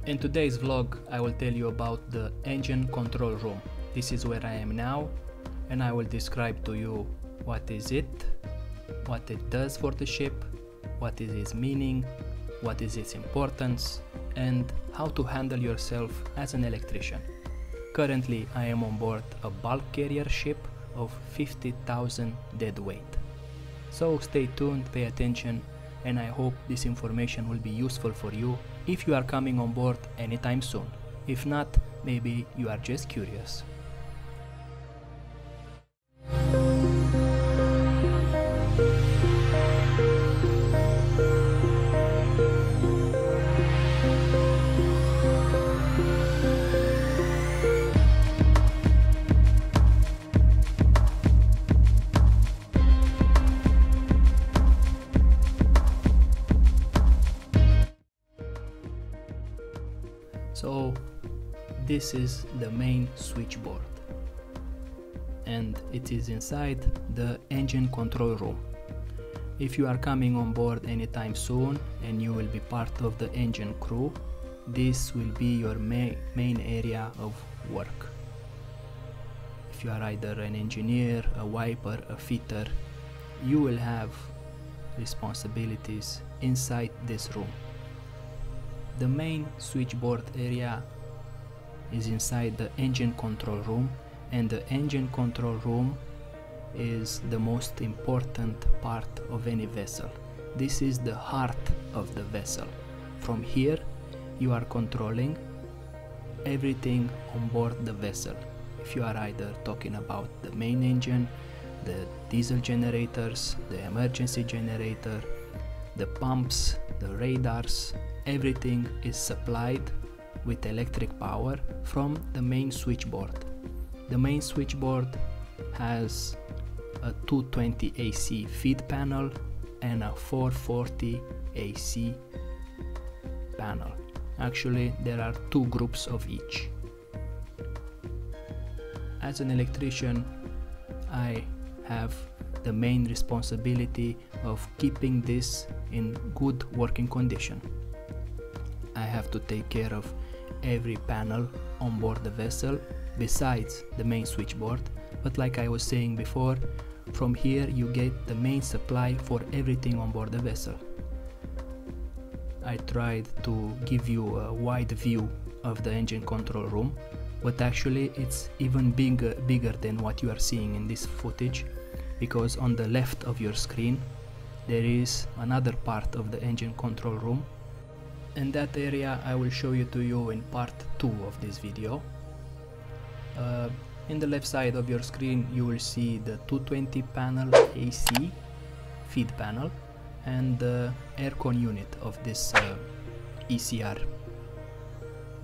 In today's vlog I will tell you about the engine control room. This is where I am now, and I will describe to you what is it, what it does for the ship, what is its meaning, what is its importance, and how to handle yourself as an electrician. Currently I am on board a bulk carrier ship of 50,000 deadweight. So stay tuned, pay attention, and I hope this information will be useful for you if you are coming on board anytime soon. If not, maybe you are just curious. So this is the main switchboard, and it is inside the engine control room. If you are coming on board anytime soon and you will be part of the engine crew, this will be your main area of work. If you are either an engineer, a wiper, a fitter, you will have responsibilities inside this room. The main switchboard area is inside the engine control room, and the engine control room is the most important part of any vessel. This is the heart of the vessel. From here you are controlling everything on board the vessel. If you are either talking about the main engine, the diesel generators, the emergency generator, the pumps, the radars, everything is supplied with electric power from the main switchboard. The main switchboard has a 220 AC feed panel and a 440 AC panel. Actually, there are two groups of each. As an electrician, I have the main responsibility of keeping this in good working condition. I have to take care of every panel on board the vessel besides the main switchboard, but like I was saying before, from here you get the main supply for everything on board the vessel. I tried to give you a wide view of the engine control room, but actually it's even bigger than what you are seeing in this footage, because on the left of your screen there is another part of the engine control room, and that area I will show you in part 2 of this video. In the left side of your screen you will see the 220 panel AC feed panel and the aircon unit of this ECR.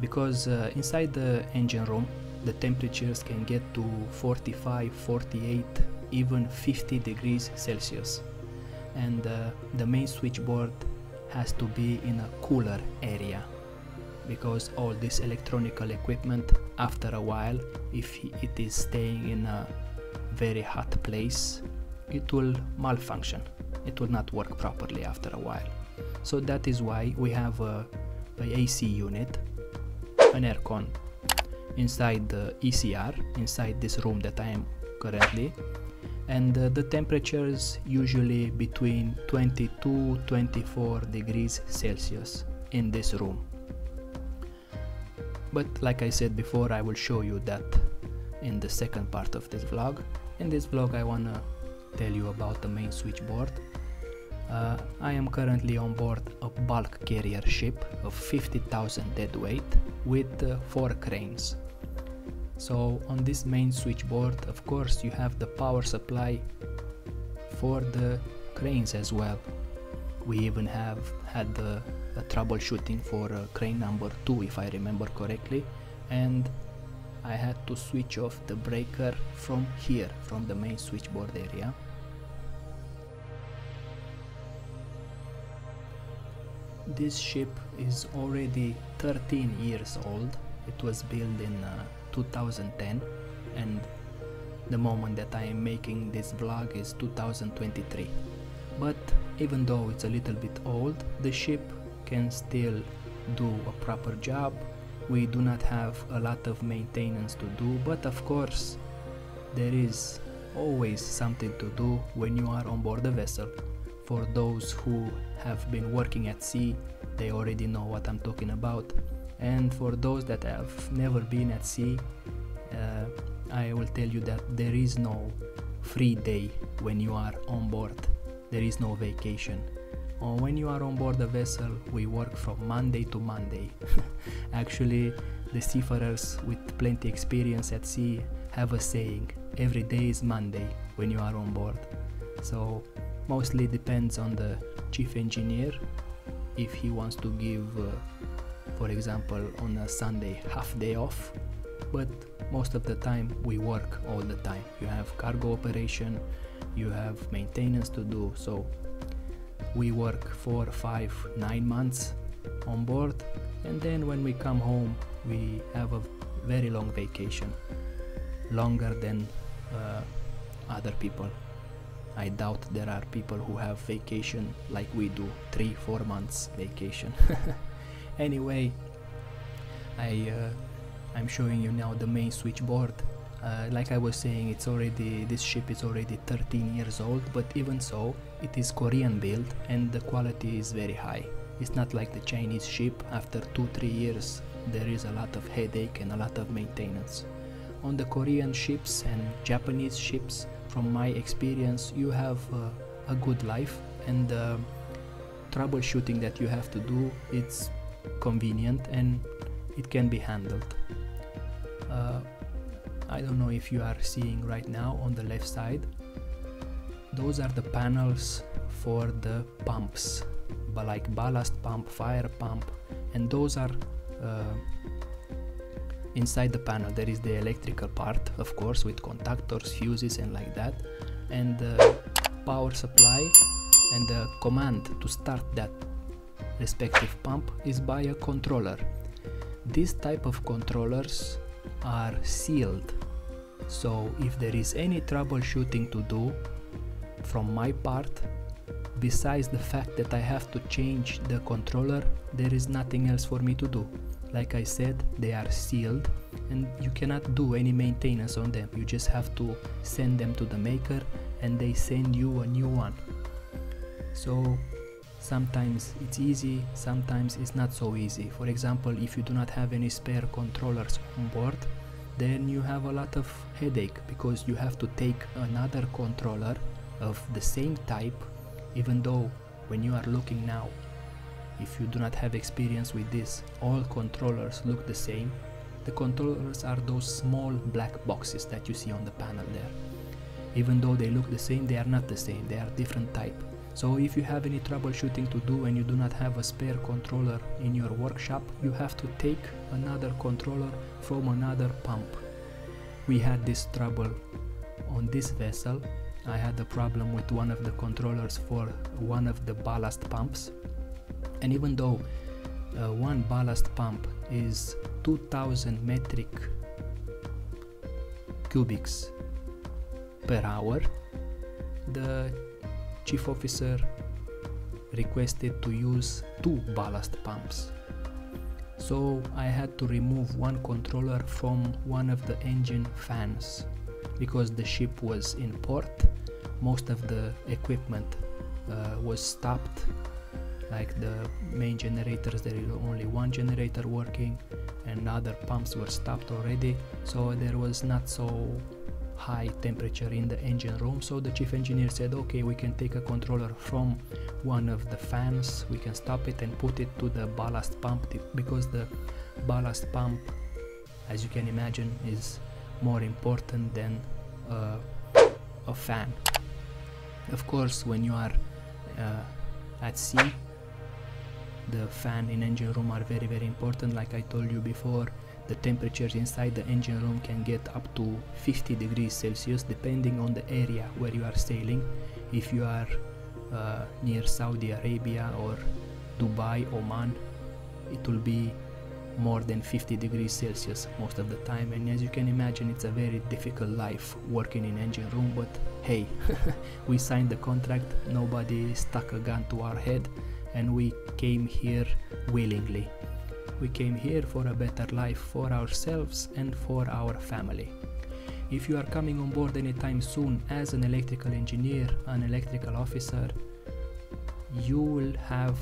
Because inside the engine room the temperatures can get to 45, 48, even 50 degrees Celsius, and the main switchboard has to be in a cooler area, because all this electronical equipment, after a while, if it is staying in a very hot place, it will malfunction. It will not work properly after a while. So that is why we have a AC unit, an aircon inside the ECR, inside this room that I am currently, and the temperatures usually between 22-24 degrees Celsius in this room. But like I said before, I will show you that in the second part of this vlog. In this vlog I wanna tell you about the main switchboard. I am currently on board a bulk carrier ship of 50,000 deadweight with 4 cranes. So on this main switchboard, of course, you have the power supply for the cranes as well. We even have had a troubleshooting for crane number 2, if I remember correctly, and I had to switch off the breaker from here, from the main switchboard area. This ship is already 13 years old. It was built in 2010, and the moment that I am making this vlog is 2023. But even though it's a little bit old, the ship can still do a proper job. We do not have a lot of maintenance to do, but of course there is always something to do when you are on board a vessel. For those who have been working at sea, they already know what I'm talking about, and for those that have never been at sea, I will tell you that there is no free day when you are on board. There is no vacation. When you are on board a vessel, we work from Monday to Monday. Actually, the seafarers with plenty experience at sea have a saying, every day is Monday when you are on board. So mostly depends on the chief engineer if he wants to give, for example, on a Sunday half day off, but most of the time we work all the time. You have cargo operation, you have maintenance to do, so we work 4, 5, 9 months on board, and then when we come home we have a very long vacation, longer than other people. I doubt there are people who have vacation like we do, 3, 4 months vacation. Anyway, I'm showing you now the main switchboard. Like I was saying, this ship is already 13 years old, but even so, it is Korean built and the quality is very high. It's not like the Chinese ship. After 2-3 years there is a lot of headache and a lot of maintenance. On the Korean ships and Japanese ships, from my experience, you have a good life, and the troubleshooting that you have to do, it's convenient and it can be handled. I don't know if you are seeing right now on the left side, those are the panels for the pumps, but like ballast pump, fire pump, and those are inside the panel. There is the electrical part, of course, with contactors, fuses and like that, and the power supply, and the command to start that respective pump is by a controller. This type of controllers are sealed, so if there is any troubleshooting to do from my part, besides the fact that I have to change the controller, there is nothing else for me to do. Like I said, they are sealed and you cannot do any maintenance on them. You just have to send them to the maker and they send you a new one. So sometimes it's easy, sometimes it's not so easy. For example, if you do not have any spare controllers on board, then you have a lot of headache, because you have to take another controller of the same type, even though when you are looking now, if you do not have experience with this, all controllers look the same. The controllers are those small black boxes that you see on the panel there. Even though they look the same, they are not the same, they are different type. So if you have any troubleshooting to do and you do not have a spare controller in your workshop, you have to take another controller from another pump. We had this trouble on this vessel. I had a problem with one of the controllers for one of the ballast pumps, and even though one ballast pump is 2000 metric cubics per hour, the chief officer requested to use 2 ballast pumps. So I had to remove one controller from one of the engine fans, because the ship was in port. Most of the equipment was stopped, like the main generators, there is only one generator working and other pumps were stopped already, so there was not so high temperature in the engine room. So the chief engineer said, okay, we can take a controller from one of the fans, we can stop it and put it to the ballast pump, because the ballast pump, as you can imagine, is more important than a fan. Of course, when you are at sea, the fan in engine room are very, very important. Like I told you before, the temperatures inside the engine room can get up to 50 degrees Celsius depending on the area where you are sailing. If you are near Saudi Arabia or Dubai, Oman, it will be more than 50 degrees Celsius most of the time, and as you can imagine, it's a very difficult life working in engine room. But hey, we signed the contract, nobody stuck a gun to our head, and we came here willingly. We came here for a better life for ourselves and for our family. If you are coming on board anytime soon as an electrical engineer, an electrical officer, you will have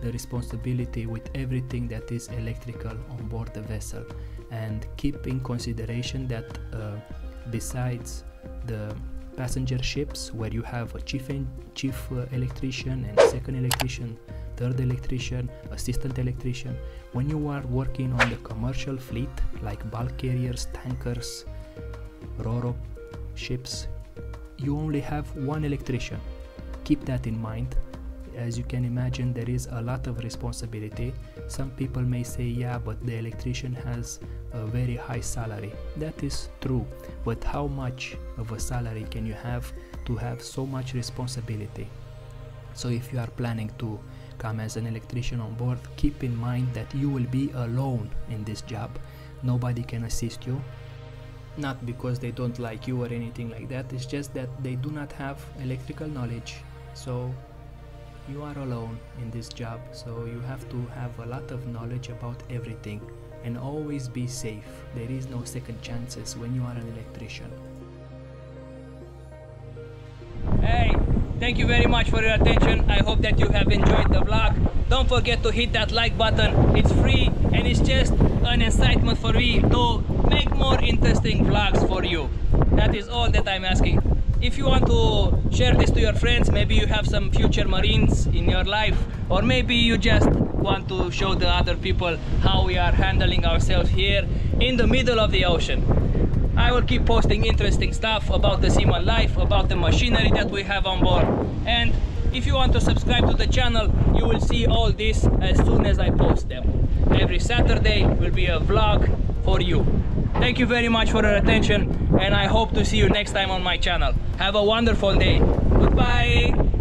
the responsibility with everything that is electrical on board the vessel. And keep in consideration that besides the passenger ships, where you have a chief electrician and second electrician, third electrician, assistant electrician, when you are working on the commercial fleet like bulk carriers, tankers, ro-ro ships, you only have one electrician. Keep that in mind. As you can imagine, there is a lot of responsibility. Some people may say, yeah, but the electrician has a very high salary. That is true, but how much of a salary can you have to have so much responsibility? So if you are planning to come as an electrician on board, keep in mind that you will be alone in this job. Nobody can assist you. Not because they don't like you or anything like that, it's just that they do not have electrical knowledge. So you are alone in this job, so you have to have a lot of knowledge about everything and always be safe. There is no second chances when you are an electrician. Hey, thank you very much for your attention. I hope that you have enjoyed the vlog. Don't forget to hit that like button. It's free and it's just an excitement for me to make more interesting vlogs for you. That is all that I'm asking. If you want to share this to your friends, maybe you have some future Marines in your life, or maybe you just want to show the other people how we are handling ourselves here in the middle of the ocean. I will keep posting interesting stuff about the seaman life, about the machinery that we have on board. And if you want to subscribe to the channel, you will see all this as soon as I post them. Every Saturday will be a vlog for you. Thank you very much for your attention, and I hope to see you next time on my channel. Have a wonderful day. Goodbye.